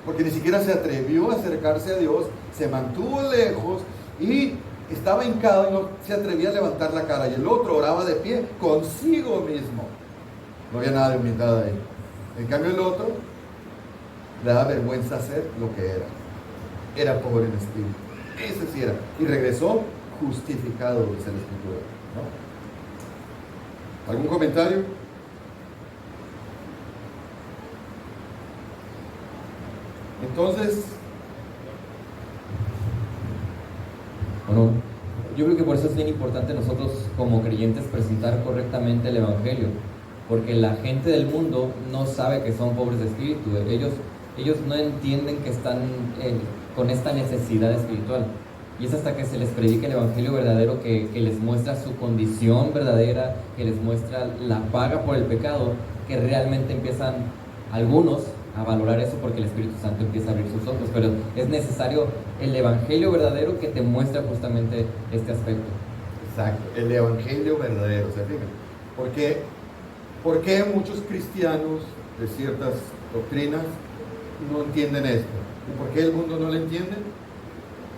Porque ni siquiera se atrevió a acercarse a Dios, se mantuvo lejos y estaba hincado y no se atrevía a levantar la cara. Y el otro oraba de pie consigo mismo. No había nada de humildad ahí. En cambio el otro le daba vergüenza hacer lo que era. Era pobre en espíritu. Ese sí era. Y regresó justificado, dice la Escritura, ¿no? ¿Algún comentario? Entonces, bueno, yo creo que por eso es bien importante nosotros como creyentes presentar correctamente el Evangelio, porque la gente del mundo no sabe que son pobres de espíritu. Ellos no entienden que están con esta necesidad espiritual, y es hasta que se les predica el Evangelio verdadero que les muestra su condición verdadera, que les muestra la paga por el pecado, que realmente empiezan algunos a valorar eso, porque el Espíritu Santo empieza a abrir sus ojos. Pero es necesario el Evangelio verdadero que te muestra justamente este aspecto. Exacto, el Evangelio verdadero. ¿Se fijan? ¿Por qué muchos cristianos de ciertas doctrinas no entienden esto? ¿Y por qué el mundo no lo entiende?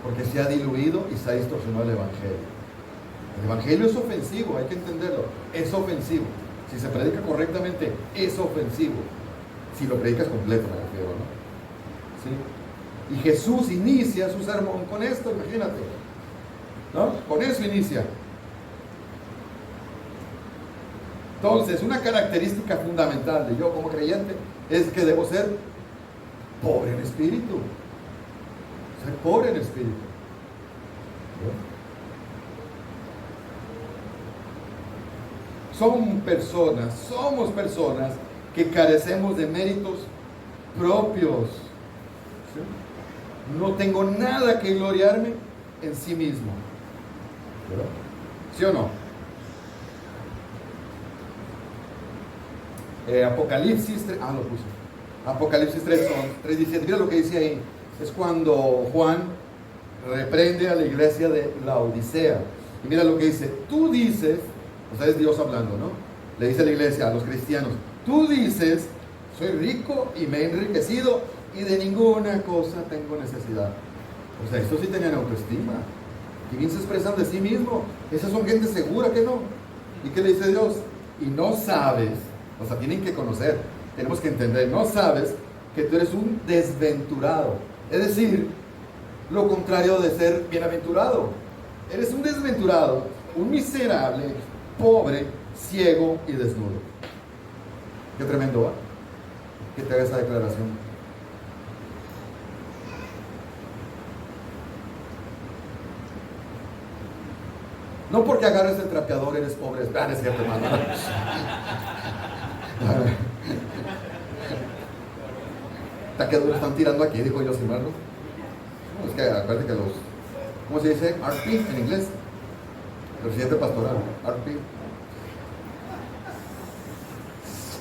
Porque se ha diluido y se ha distorsionado el Evangelio. El Evangelio es ofensivo, hay que entenderlo. Es ofensivo. Si se predica correctamente, es ofensivo. Si lo predicas completo, me refiero, ¿no? ¿sí? Y Jesús inicia su sermón con esto, imagínate, ¿no? Con eso inicia. Entonces, una característica fundamental de yo como creyente es que debo ser pobre en espíritu. Ser pobre en espíritu. Somos personas que carecemos de méritos propios. ¿Sí? No tengo nada que gloriarme en sí mismo. ¿Sí o no? Apocalipsis 3, lo puse. Apocalipsis 3:17. Mira lo que dice ahí. Es cuando Juan reprende a la iglesia de Laodicea. Y mira lo que dice. Tú dices, o sea, es Dios hablando, ¿no? Le dice a la iglesia, a los cristianos, tú dices, soy rico y me he enriquecido y de ninguna cosa tengo necesidad. O sea, estos sí tenían autoestima. Y bien se expresan de sí mismos. Esas son gente segura, que no. ¿Y qué le dice Dios? Y no sabes, o sea, tienen que conocer, tenemos que entender, no sabes que tú eres un desventurado. Es decir, lo contrario de ser bienaventurado. Eres un desventurado, un miserable, pobre, ciego y desnudo. Qué tremendo, ¿va? Que te haga esa declaración. No porque agarres el trapeador eres pobre. Es cierto, hermano. ¿Está que duro están tirando aquí? Dijo yo, sin embargo. No, es que acuérdate que los... ¿Cómo se dice? RP en inglés. Presidente pastoral. RP.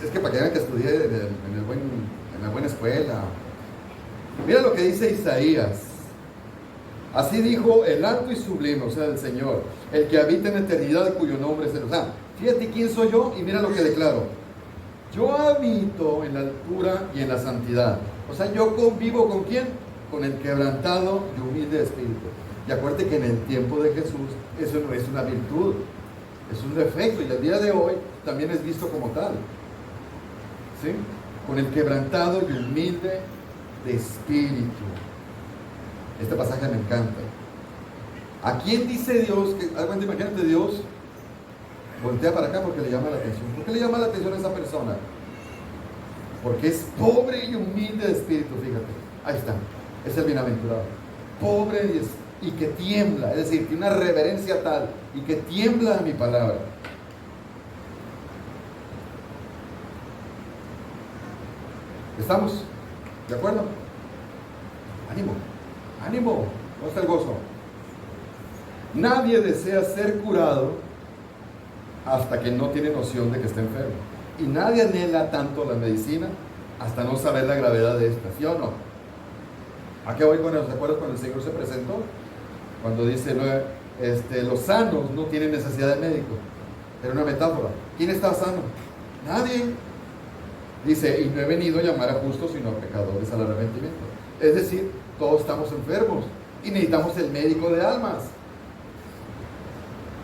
Es que para que vean que estudié en la buena escuela. Mira lo que dice Isaías. Así dijo el alto y sublime, o sea, el Señor, el que habita en eternidad, cuyo nombre es el... O sea, fíjate quién soy yo y mira lo que declaro. Yo habito en la altura y en la santidad. O sea, yo convivo ¿con quién? Con el quebrantado y humilde de espíritu. Y acuérdate que en el tiempo de Jesús eso no es una virtud, es un defecto, y el día de hoy también es visto como tal. ¿Sí? Con el quebrantado y humilde de espíritu. Este pasaje me encanta. ¿A quién dice Dios que, imagínate, Dios voltea para acá porque le llama la atención? ¿Por qué le llama la atención a esa persona? Porque es pobre y humilde de espíritu, fíjate. Ahí está, es el bienaventurado. Pobre y que tiembla, es decir, tiene una reverencia tal y que tiembla a mi palabra. ¿Estamos de acuerdo? Ánimo, ánimo, ¿dónde está el gozo? Nadie desea ser curado hasta que no tiene noción de que está enfermo. Y nadie anhela tanto la medicina hasta no saber la gravedad de esta, ¿sí o no? ¿A qué voy con eso? ¿Se acuerdan cuando el Señor se presentó? Cuando dice, los sanos no tienen necesidad de médico. Era una metáfora. ¿Quién está sano? Nadie. Dice, y no he venido a llamar a justos, sino a pecadores al arrepentimiento. Es decir, todos estamos enfermos y necesitamos el médico de almas.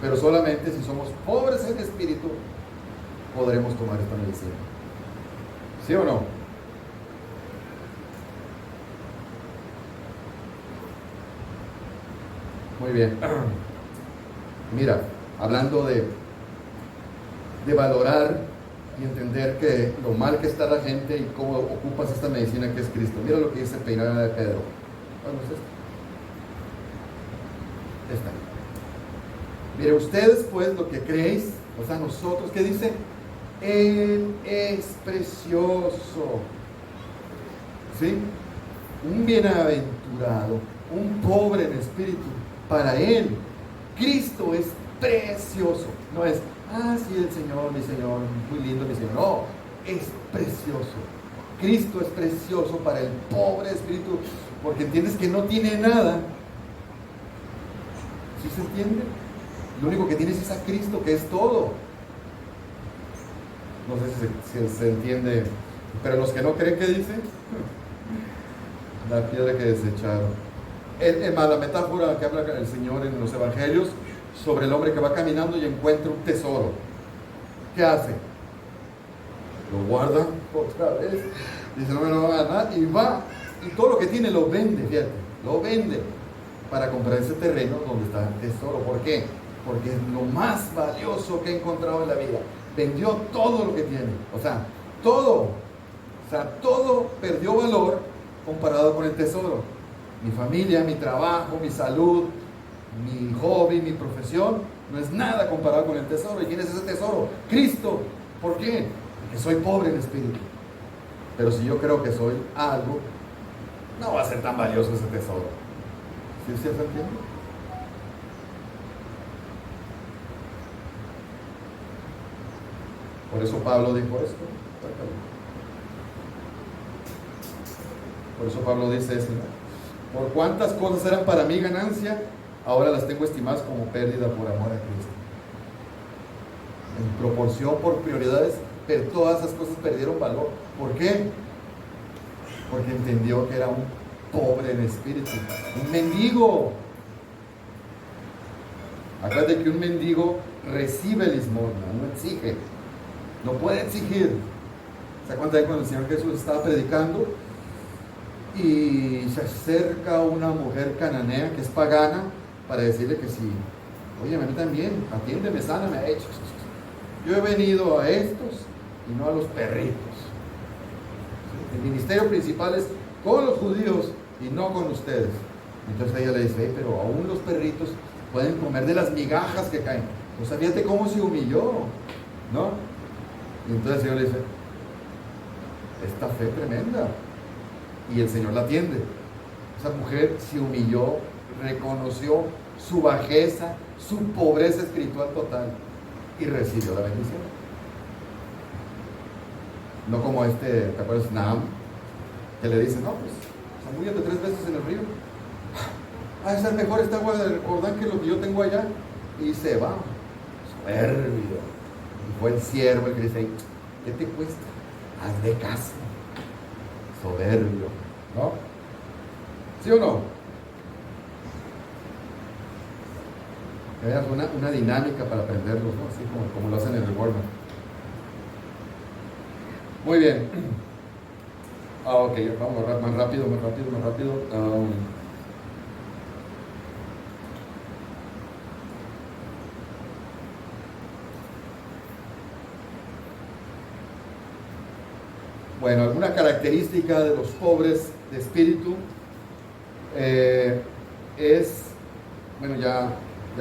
Pero solamente si somos pobres en espíritu, podremos tomar esta medicina. ¿Sí o no? Muy bien. Mira, hablando de valorar y entender que lo mal que está la gente y cómo ocupas esta medicina que es Cristo. Mira lo que dice Primera de Pedro. ¿Cuál es esta? Mire, ustedes pues lo que creéis, o sea, nosotros, ¿qué dice? Él es precioso. ¿Sí? Un bienaventurado, un pobre en espíritu. Para Él, Cristo es precioso. No es, sí, el Señor, mi Señor, muy lindo, mi Señor. No, es precioso. Cristo es precioso para el pobre espíritu, porque entiendes que no tiene nada. ¿Sí se entiende? Lo único que tienes es a Cristo, que es todo. No sé si se entiende, pero los que no creen, ¿qué dice? La piedra que desecharon. La metáfora que habla el Señor en los evangelios sobre el hombre que va caminando y encuentra un tesoro. ¿Qué hace? Lo guarda otra vez. Dice, no me lo va a ganar. Y va y todo lo que tiene lo vende, fíjate, lo vende para comprar ese terreno donde está el tesoro. ¿Por qué? Porque es lo más valioso que ha encontrado en la vida. Vendió todo lo que tiene, o sea, todo perdió valor comparado con el tesoro. Mi familia, mi trabajo, mi salud, mi hobby, mi profesión, no es nada comparado con el tesoro. ¿Y quién es ese tesoro? Cristo. ¿Por qué? Porque soy pobre en espíritu. Pero si yo creo que soy algo, no va a ser tan valioso ese tesoro. ¿Sí se entiende? Por eso Pablo dijo esto. Por eso Pablo dice esto, ¿no? Por cuántas cosas eran para mí ganancia, ahora las tengo estimadas como pérdida por amor a Cristo. En proporción, por prioridades, pero todas esas cosas perdieron valor. ¿Por qué? Porque entendió que era un pobre en espíritu, un mendigo. Acuérdate que un mendigo recibe limosna, no exige, no puede exigir. ¿Se acuerdan cuando el Señor Jesús estaba predicando y se acerca una mujer cananea que es pagana para decirle que sí, oye, a mí también, atiéndeme, sáname, ha hecho. Yo he venido a estos y no a los perritos. El ministerio principal es con los judíos y no con ustedes. Entonces ella le dice, pero aún los perritos pueden comer de las migajas que caen. Pues fíjate cómo se humilló, ¿no? Y entonces el Señor le dice, esta fe tremenda. Y el Señor la atiende. Esa mujer se humilló, reconoció su bajeza, su pobreza espiritual total y recibió la bendición. No como ¿te acuerdas? Naam, que le dice, no, pues, zambúllate 3 veces en el río. Va a ser mejor esta agua del Jordán que lo que yo tengo allá. Y se va, soberbio. Y fue el siervo el que dice, ¿qué te cuesta? Hazle caso. Soberbio, ¿no? ¿Sí o no? Que veas una dinámica para aprenderlos, ¿no? Así como lo hacen en el Walmart. Muy bien. Ok, vamos más rápido. Bueno, alguna característica de los pobres de espíritu es, bueno, ya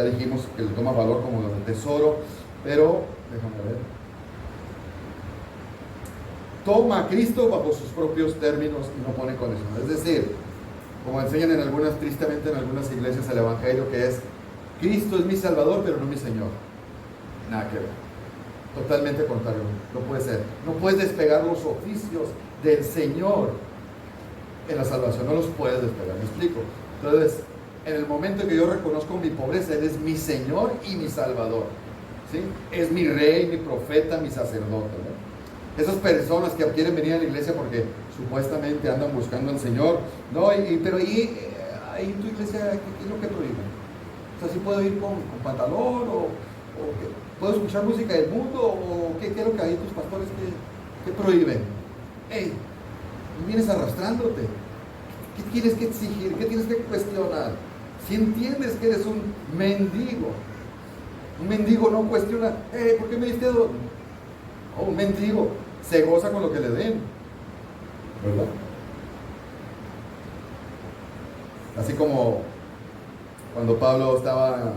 dijimos que le toma valor como el tesoro, pero déjame ver. Toma a Cristo bajo sus propios términos y no pone condiciones. Es decir, como enseñan tristemente en algunas iglesias el evangelio, que es Cristo es mi Salvador, pero no mi Señor. Nada que ver. Totalmente contrario, no puede ser. No puedes despegar los oficios del Señor en la salvación, no los puedes despegar, ¿me explico? Entonces, en el momento que yo reconozco mi pobreza, Él es mi Señor y mi Salvador, ¿sí? Es mi Rey, mi profeta, mi sacerdote, ¿no? Esas personas que quieren venir a la iglesia porque supuestamente andan buscando al Señor, ¿no? Pero ahí en tu iglesia, ¿qué es lo que prohíben? O sea, ¿sí puedo ir con pantalón o puedo escuchar música del mundo o qué es lo que hay tus pastores que prohíben? Hey, vienes arrastrándote. ¿Qué tienes que exigir? ¿Qué tienes que cuestionar? Si entiendes que eres un mendigo no cuestiona, ¿por qué me diste dos? Un mendigo se goza con lo que le den, ¿verdad? Así como cuando Pablo estaba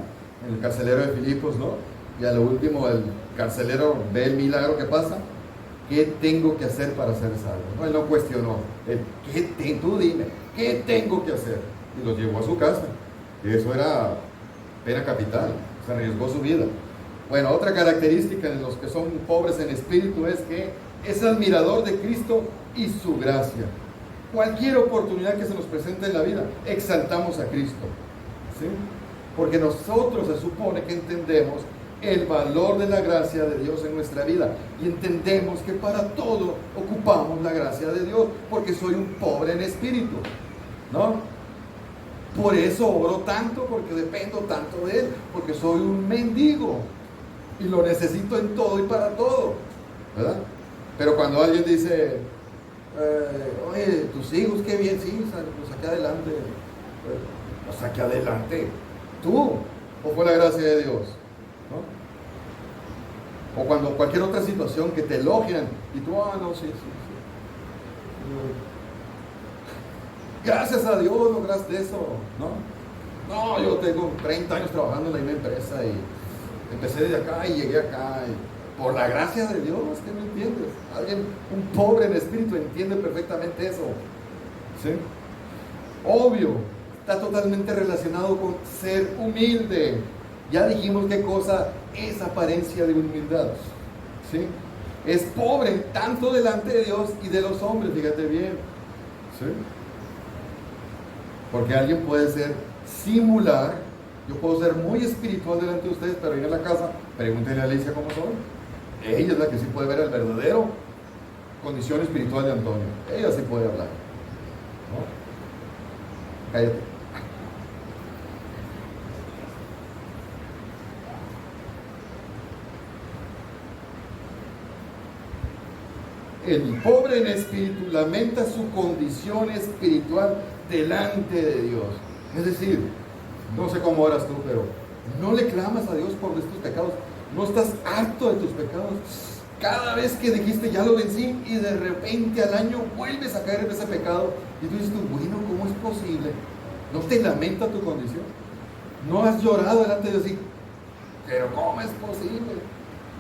en el carcelero de Filipos, ¿no? Y a lo último el carcelero ve el milagro que pasa. ¿Qué tengo que hacer para ser salvo? No, él no cuestionó. Tú dime, ¿qué tengo que hacer? Y los llevó a su casa. Y eso era pena capital. Se arriesgó su vida. Bueno, otra característica de los que son pobres en espíritu es que es admirador de Cristo y su gracia. Cualquier oportunidad que se nos presente en la vida, exaltamos a Cristo, ¿sí? Porque nosotros se supone que entendemos el valor de la gracia de Dios en nuestra vida y entendemos que para todo ocupamos la gracia de Dios, porque soy un pobre en espíritu, ¿no? Por eso oro tanto, porque dependo tanto de Él, porque soy un mendigo y lo necesito en todo y para todo, ¿verdad? Pero cuando alguien dice, oye, tus hijos, qué bien, sí, los saqué adelante. Los saqué adelante. ¿Tú? ¿O fue la gracia de Dios? ¿No? O cuando cualquier otra situación que te elogian y tú, no, sí. Gracias a Dios lograste eso, ¿no? No, yo tengo 30 años trabajando en la misma empresa y empecé desde acá y llegué acá. Y por la gracia de Dios, ¿qué no entiendes? Alguien, un pobre en espíritu, entiende perfectamente eso. ¿Sí? Obvio, está totalmente relacionado con ser humilde. Ya dijimos qué cosa es apariencia de humildad. ¿Sí? Es pobre tanto delante de Dios y de los hombres, fíjate bien. ¿Sí? Porque alguien puede simular, yo puedo ser muy espiritual delante de ustedes, pero ir a la casa, pregúntenle a Alicia cómo son. Ella es la que sí puede ver el verdadero condición espiritual de Antonio. Ella sí puede hablar, ¿no? Cállate. El pobre en espíritu lamenta su condición espiritual delante de Dios. Es decir, no sé cómo eras tú, pero no le clamas a Dios por estos pecados. No estás harto de tus pecados. Cada vez que dijiste ya lo vencí y de repente al año vuelves a caer en ese pecado y tú dices, bueno, ¿cómo es posible? ¿No te lamenta tu condición? ¿No has llorado delante de Dios y, pero cómo es posible?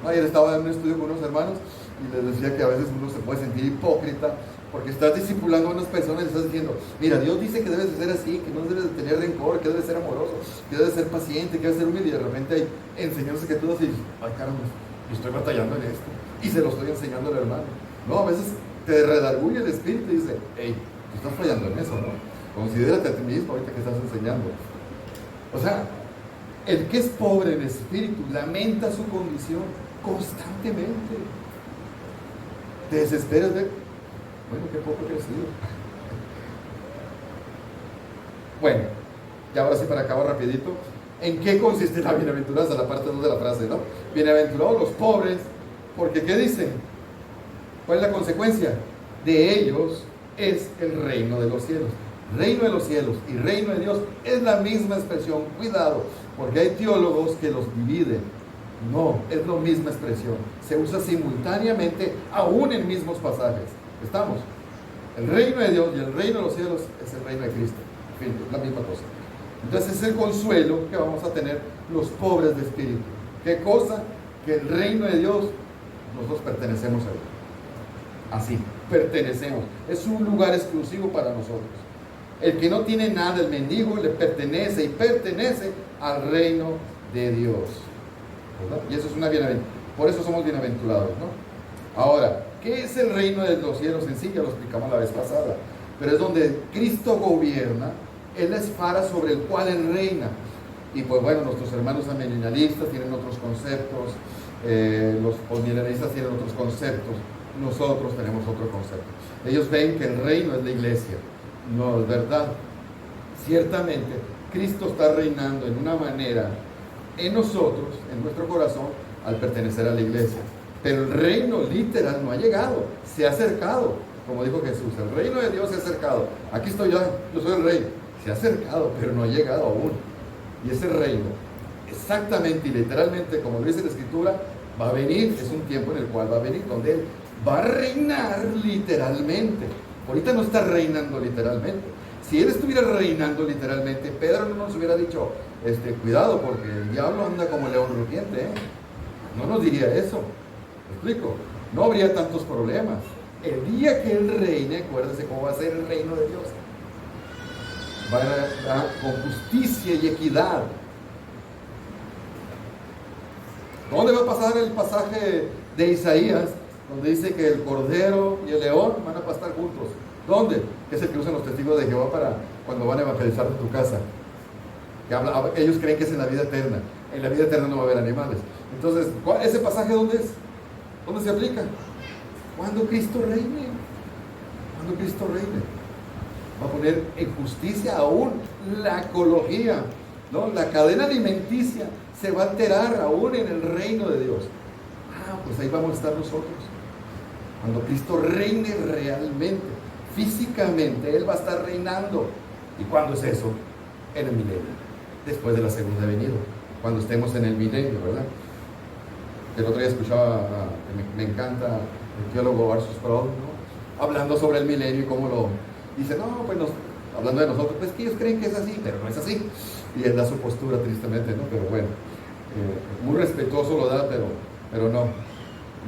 Ayer estaba en un estudio con unos hermanos y les decía que a veces uno se puede sentir hipócrita porque estás discipulando a unas personas y estás diciendo, mira, Dios dice que debes de ser así, que no debes de tener rencor, que debes de ser amoroso, que debes de ser paciente, que debes de ser humilde, y de repente hay enseñanzas que tú das y dices, ay caramba, yo estoy batallando en esto y se lo estoy enseñando al hermano. No, a veces te redarguye el espíritu y dice, hey, tú estás fallando en eso, ¿no? Considérate a ti mismo ahorita que estás enseñando. O sea, el que es pobre en espíritu lamenta su condición constantemente. Te desesperas de, bueno, qué poco he crecido. Bueno, y ahora sí para acabar rapidito, ¿en qué consiste la bienaventuranza? La parte 2 de la frase, ¿no? Bienaventurados los pobres, porque ¿qué dicen? ¿Cuál es la consecuencia? De ellos es el reino de los cielos. Reino de los cielos y reino de Dios es la misma expresión. Cuidado, porque hay teólogos que los dividen. No, es la misma expresión. Se usa simultáneamente aún en mismos pasajes. ¿Estamos? El reino de Dios y el reino de los cielos es el reino de Cristo. En fin, es la misma cosa. Entonces es el consuelo que vamos a tener los pobres de espíritu. ¿Qué cosa? Que el reino de Dios, nosotros pertenecemos a él. Así, pertenecemos. Es un lugar exclusivo para nosotros. El que no tiene nada, el mendigo, le pertenece y pertenece al reino de Dios. ¿Verdad? Y eso es una bienaventuración. Por eso somos bienaventurados, ¿no? Ahora, ¿qué es el reino de los cielos? En sí, ya lo explicamos la vez pasada. Pero es donde Cristo gobierna. Él es la esfera sobre el cual Él reina. Y pues bueno, nuestros hermanos amillennialistas tienen otros conceptos. Los postmillennialistas tienen otros conceptos. Nosotros tenemos otro concepto. Ellos ven que el reino es la iglesia. No, es verdad. Ciertamente, Cristo está reinando en una manera en nosotros, en nuestro corazón, al pertenecer a la iglesia. Pero el reino literal no ha llegado, se ha acercado. Como dijo Jesús, el reino de Dios se ha acercado. Aquí estoy yo soy el rey. Se ha acercado, pero no ha llegado aún. Y ese reino, exactamente y literalmente, como lo dice la Escritura, va a venir, es un tiempo en el cual va a venir, donde Él va a reinar literalmente. Ahorita no está reinando literalmente. Si Él estuviera reinando literalmente, Pedro no nos hubiera dicho, cuidado, porque el diablo anda como león rugiente, ¿eh? No nos diría eso. ¿Me explico? No habría tantos problemas. El día que Él reine, acuérdense cómo va a ser el reino de Dios. Va a con justicia y equidad. ¿Dónde va a pasar el pasaje de Isaías? Donde dice que el cordero y el león van a pastar juntos. ¿Dónde? Que es el que usan los testigos de Jehová para cuando van a evangelizar en tu casa. Que ellos creen que es en la vida eterna. En la vida eterna no va a haber animales. Entonces, ¿ese pasaje dónde es? ¿Dónde se aplica? Cuando Cristo reine. Cuando Cristo reine. Va a poner en justicia aún la ecología, ¿no? La cadena alimenticia se va a alterar aún en el reino de Dios. Pues ahí vamos a estar nosotros. Cuando Cristo reine realmente, físicamente, Él va a estar reinando. ¿Y cuándo es eso? En el milenio, después de la segunda venida, cuando estemos en el milenio, ¿verdad? El otro día escuchaba, me encanta el teólogo Arthur Sproul, ¿no? Hablando sobre el milenio y cómo lo dice, no, pues hablando de nosotros, pues que ellos creen que es así, pero no es así. Y él da su postura tristemente, ¿no? Pero bueno, muy respetuoso lo da, pero no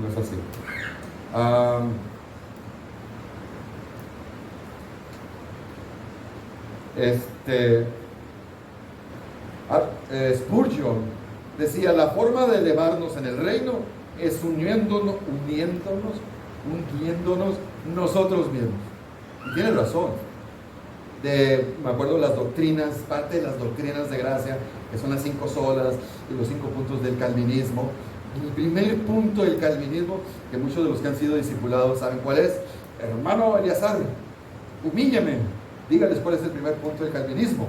es así. Spurgeon decía, la forma de elevarnos en el reino es uniéndonos nosotros mismos. Y tiene razón. Me acuerdo las doctrinas, parte de las doctrinas de gracia, que son las 5 solas y los 5 puntos del calvinismo. El primer punto del calvinismo, que muchos de los que han sido discipulados saben cuál es: hermano Eleazar, humíllame, dígales cuál es el primer punto del calvinismo.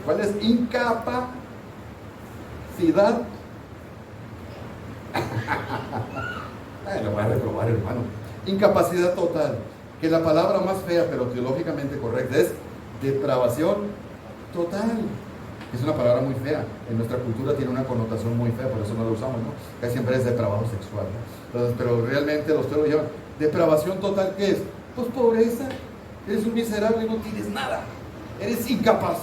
¿Cuál es? Incapacidad. Lo voy a reprobar, hermano. Incapacidad total, que la palabra más fea pero teológicamente correcta es depravación total. Es una palabra muy fea, en nuestra cultura tiene una connotación muy fea, por eso no la usamos, ¿no? Casi siempre es depravado sexual, ¿no? Entonces, pero realmente los teólogos llaman depravación total. ¿Qué es? Pues pobreza, eres un miserable y no tienes nada, eres incapaz,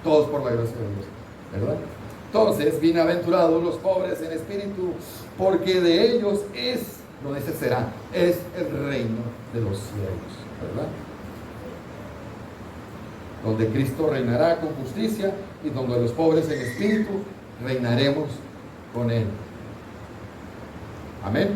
todos por la gracia de Dios, ¿verdad? Entonces, bienaventurados los pobres en espíritu, porque de ellos es, no ese será, es el reino de los cielos, ¿verdad? Donde Cristo reinará con justicia y donde los pobres en espíritu reinaremos con Él. Amén.